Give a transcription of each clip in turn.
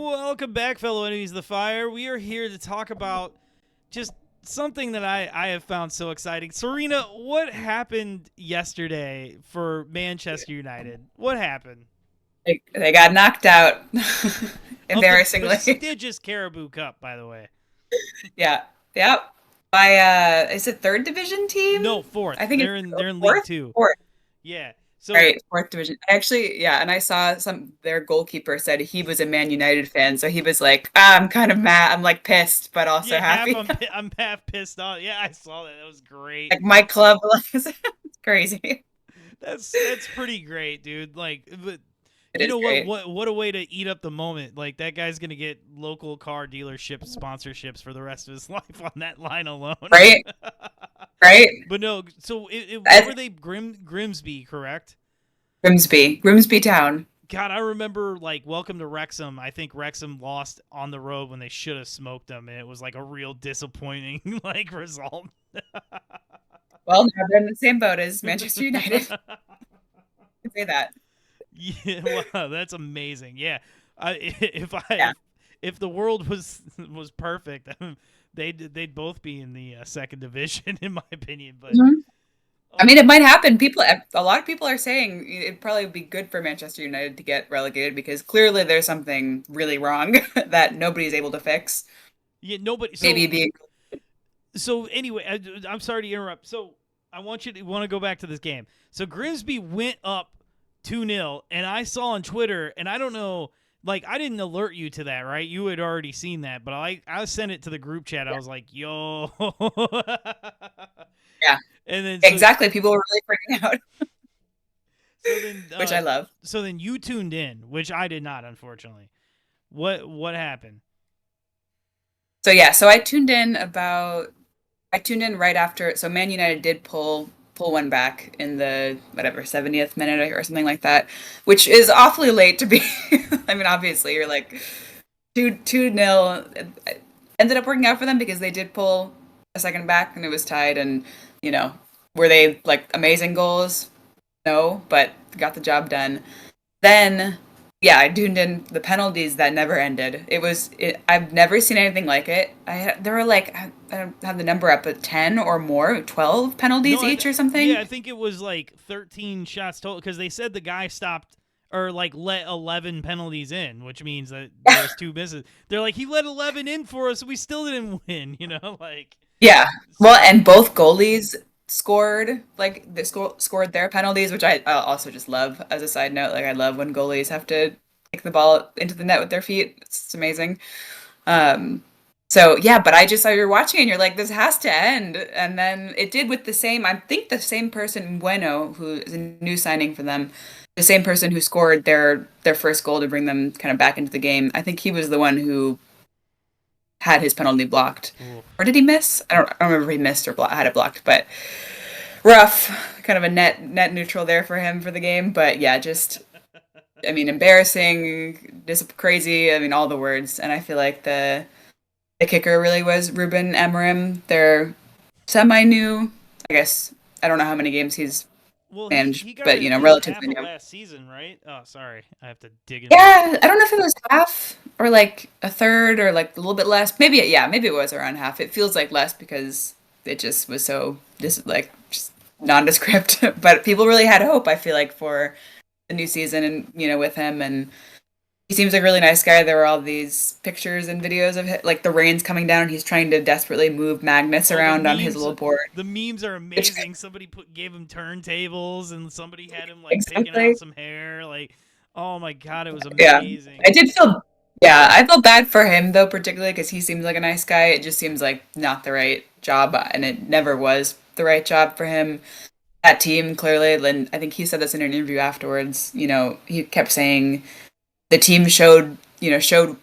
Welcome back, fellow enemies of the fire. We are here to talk about just something that I have found so exciting. Serena, what happened yesterday for Manchester United? What happened? They got knocked out, Of the embarrassingly. prestigious Caribou Cup, by the way. Yeah. Yep. By is it third division team? No, fourth. I think it's They're in League fourth. Two. Fourth. Yeah. So Right, fourth division. Actually, yeah, and I saw their goalkeeper said he was a Man United fan, so he was like, I'm kind of mad. I'm like pissed, but also yeah, half happy. I'm half pissed off. Yeah, I saw that. That was great. Like my club, like, it's crazy. That's pretty great, dude. Like, but It you is know what? great. What a way to eat up the moment. Like that guy's gonna get local car dealership sponsorships for the rest of his life on that line alone. Right? Right? But no, so what That's were they? Grimsby, correct? Grimsby Town. God, I remember like Welcome to Wrexham. I think Wrexham lost on the road when they should have smoked them, and it was like a real disappointing like result. Well, now they're in the same boat as Manchester United. I can say that. Yeah, wow, that's amazing. Yeah, if Yeah. if the world was perfect, they'd both be in the second division, in my opinion. But I mean, oh it might happen. A lot of people are saying it'd probably be good for Manchester United to get relegated because clearly there's something really wrong that nobody's able to fix. yeah, nobody. Maybe So being, anyway, I'm sorry to interrupt. So I want to go back to this game. So Grimsby went up 2-0, and I saw on Twitter, and I don't know. Like, I didn't alert you to that, right? You had already seen that, but I sent it to the group chat. I was like, yo. yeah, And then exactly. People were really freaking out, so then which I love. you tuned in, which I did not, unfortunately. What happened? So yeah, I tuned in right after. So Man United did pull one back in the whatever 70th minute or something like that, which is awfully late to be. I mean, obviously you're like two nil. It ended up working out for them because they did pull a second back and it was tied. And you know, were they like amazing goals? No, but got the job done. Then, yeah, I tuned in the penalties that never ended. I've never seen anything like it. There were like I don't have the number up, but 10 or more, 12 No, penalties each or yeah, something. I think it was like 13 shots total because they said the guy stopped or like let 11 penalties in, which means that there was two misses. They're like he let 11 in for us, we still didn't win. Like Yeah. Well, so. and both goalies scored like scored their penalties, which I also just love as a side note. Like I love when goalies have to kick the ball into the net with their feet. It's amazing. Um, so yeah, but I just saw you're watching and you're like, this has to end. And then it did with the same, I think the same person, Bueno, who is a new signing for them, the same person who scored their first goal to bring them kind of back into the game. I think he was the one who had his penalty blocked. Oof. Or did he miss? I don't remember if he missed or had it blocked, but rough, kind of a net neutral there for him for the game. But yeah, just I mean, embarrassing, just crazy. I mean, all the words. And I feel like the kicker really was Ruben Amorim. They're semi new. I guess I don't know how many games he's Well, managed, he got but it in half relatively of new. last season, right? Oh, sorry, I have to dig into my. Yeah, I don't know if it was half or like a third or like a little bit less. Maybe it was around half. It feels like less because it just was so just nondescript. But people really had hope, I feel like, for the new season and with him, and he seems like a really nice guy. There were all these pictures and videos of like the rain's coming down and he's trying to desperately move magnets Oh, around on his little board. the memes are Which amazing. Somebody gave him turntables, and somebody had him like picking out exactly. some hair. Like, oh my god, it was Yeah. amazing. I did feel I felt bad for him though, particularly because he seems like a nice guy. It just seems like not the right job, and it never was the right job for him. That team clearly, and I think he said this in an interview afterwards. He kept saying the team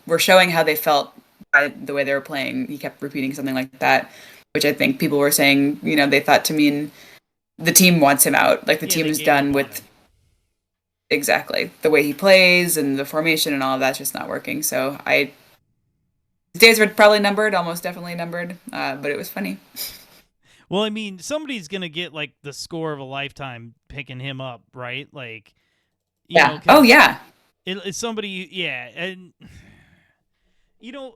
were showing how they felt by the way they were playing. He kept repeating something like that, which I think people were saying, they thought to mean the team wants him out. Like the Yeah, team they is gave up done on with him. exactly the way he plays and the formation and all of that's just not working. So his days were probably numbered, almost definitely numbered. But it was funny. Well, I mean, somebody's gonna get like the score of a lifetime picking him up, right? Like, Yeah. Oh because yeah. it's somebody, yeah, and you know,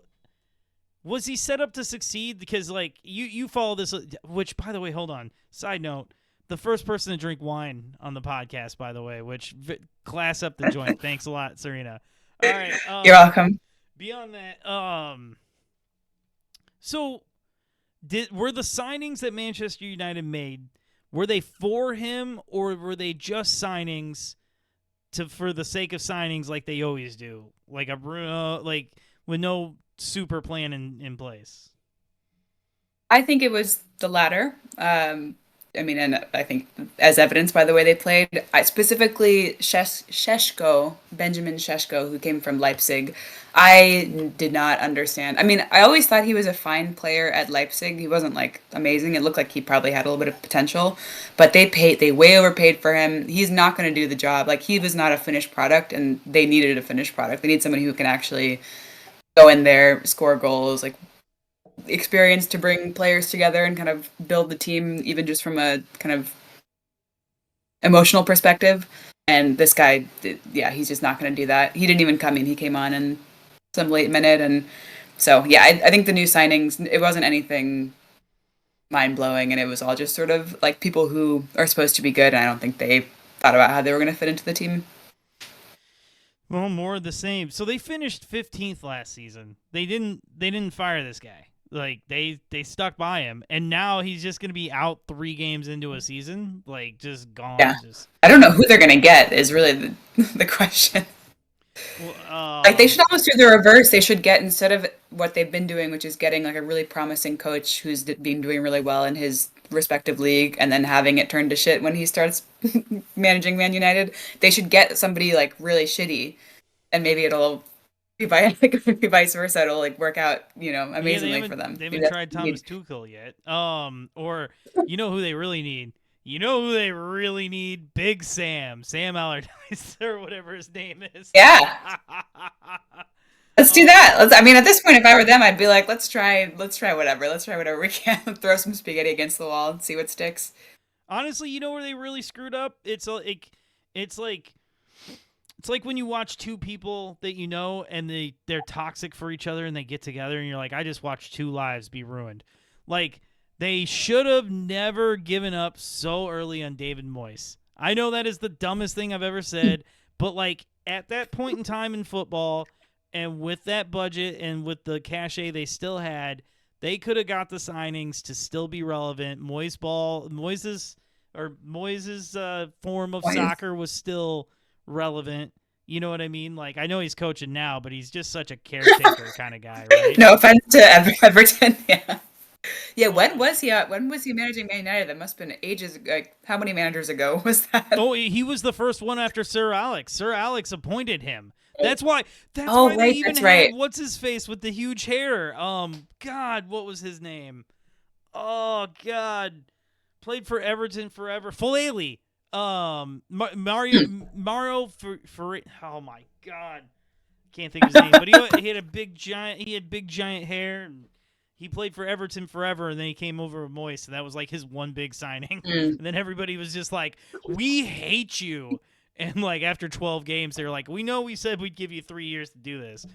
was he set up to succeed? Because like you follow this, which by the way, hold on. Side note: the first person to drink wine on the podcast, by the way, which class up the joint. Thanks a lot, Serena. All right. You're welcome. Beyond that, so were the signings that Manchester United made, were they for him, or were they just signings for the sake of signings like they always do, like a Bruno, like with no super plan in place? I think it was the latter. I mean, and I think as evidenced by the way they played, specifically Sheshko, Benjamin Sheshko, who came from Leipzig, I did not understand. I mean, I always thought he was a fine player at Leipzig. He wasn't like amazing. It looked like he probably had a little bit of potential, but they way overpaid for him. He's not going to do the job. Like he was not a finished product, and they needed a finished product. They need somebody who can actually go in there, score goals, like experience to bring players together and kind of build the team, even just from a kind of emotional perspective. And this guy, yeah, he's just not going to do that. He didn't even come in. He came on in some late minute. And so, yeah, I think the new signings, it wasn't anything mind blowing. And it was all just sort of like people who are supposed to be good. And I don't think they thought about how they were going to fit into the team. Well, more of the same. So they finished 15th last season. They didn't fire this guy. Like they stuck by him, and now he's just going to be out 3 games into a season, like just gone. Yeah, just I don't know who they're going to get is really the question. Like they should almost do the reverse. They should get, instead of what they've been doing, which is getting like a really promising coach who's been doing really well in his respective league, and then having it turn to shit when he starts managing Man United. They should get somebody like really shitty, and maybe it'll be vice versa. It'll like work out, amazingly for them. They haven't tried Thomas Tuchel yet. Or you know who they really need? You know who they really need? Big Sam Allardyce, or whatever his name is. Yeah. Let's do that. I mean, at this point, if I were them, I'd be like, let's try whatever. Let's try whatever we can. Throw some spaghetti against the wall and see what sticks. Honestly, you know where they really screwed up? It's like when you watch two people that you know and they're toxic for each other and they get together and you're like, I just watched 2 lives be ruined. Like, they should have never given up so early on David Moyes. I know that is the dumbest thing I've ever said, but like at that point in time in football and with that budget and with the cachet they still had, they could have got the signings to still be relevant. Moyes' form of soccer was still relevant. You know what I mean? Like, I know he's coaching now, but he's just such a caretaker kind of guy, right? No offense to Everton. Yeah. Yeah, when was he managing Man United? That must have been ages ago. Like, how many managers ago was that? Oh, he was the first one after Sir Alex. Sir Alex appointed him. That's why they even had what's his face with the huge hair. God, what was his name? Oh God. Played for Everton forever. Fulali. Mario for oh my God. Can't think of his name, but he had big giant hair, and he played for Everton forever, and then he came over with Moyes, and that was like his one big signing. And then everybody was just like, "We hate you." And like after 12 games, they were like, "We know we said we'd give you 3 years to do this.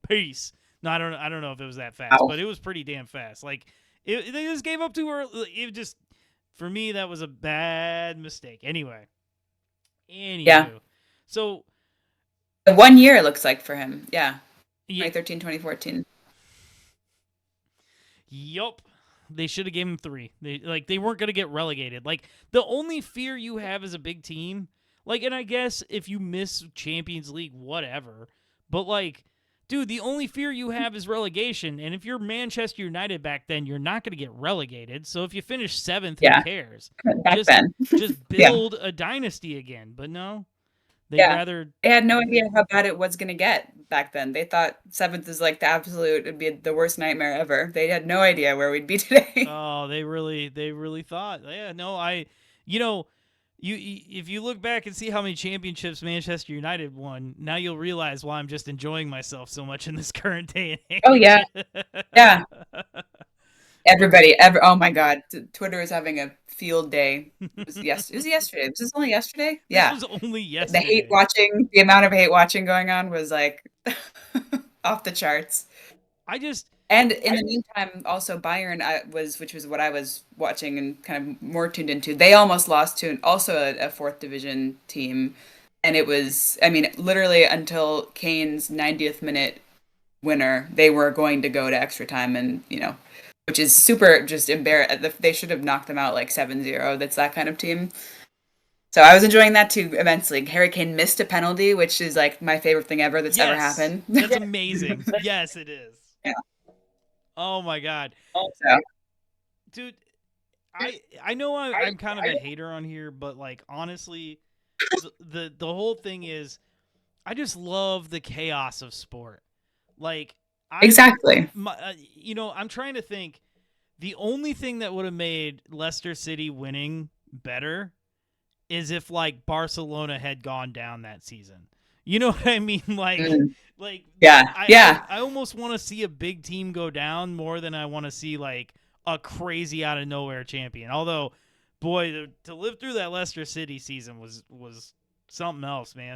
Peace." No, I don't know if it was that fast, but it was pretty damn fast. Like they just gave up too early. It just, for me, that was a bad mistake. Anyway. Yeah. So 1 year it looks like for him. Yeah. 2013, 2014. Yup. They should have gave him 3. They weren't going to get relegated. Like, the only fear you have as a big team, like, and I guess if you miss Champions League, whatever, but like, dude, the only fear you have is relegation, and if you're Manchester United back then, you're not going to get relegated, so if you finish 7th, who cares? Just build a dynasty again, but no. They had no idea how bad it was going to get back then. They thought 7th is like it'd be the worst nightmare ever. They had no idea where we'd be today. Oh, they really thought. Yeah, no, if you look back and see how many championships Manchester United won, now you'll realize why I'm just enjoying myself so much in this current day and age. Oh yeah. Yeah. Oh my God, Twitter is having a field day. It was yesterday. Was this only yesterday? Yeah. This was only yesterday. The amount of hate watching going on was like off the charts. I just And in the meantime, also Bayern which was what I was watching and kind of more tuned into. They almost lost to also a fourth division team, and it was, I mean, literally until Kane's 90th minute winner, they were going to go to extra time, and which is super just embarrassing. They should have knocked them out like 7-0. That's that kind of team. So I was enjoying that too immensely. Harry Kane missed a penalty, which is like my favorite thing ever that's ever yes, happened. that's amazing. Yes, it is. Yeah. Oh my god, Also, dude. I know I'm kind of a hater on here, but like honestly, the whole thing is I just love the chaos of sport. Like exactly. I'm trying to think. The only thing that would have made Leicester City winning better is if like Barcelona had gone down that season. You know what I mean? Mm, Like yeah, yeah, I almost want to see a big team go down more than I want to see like a crazy out of nowhere champion. Although, boy, to live through that Leicester City season was something else, man.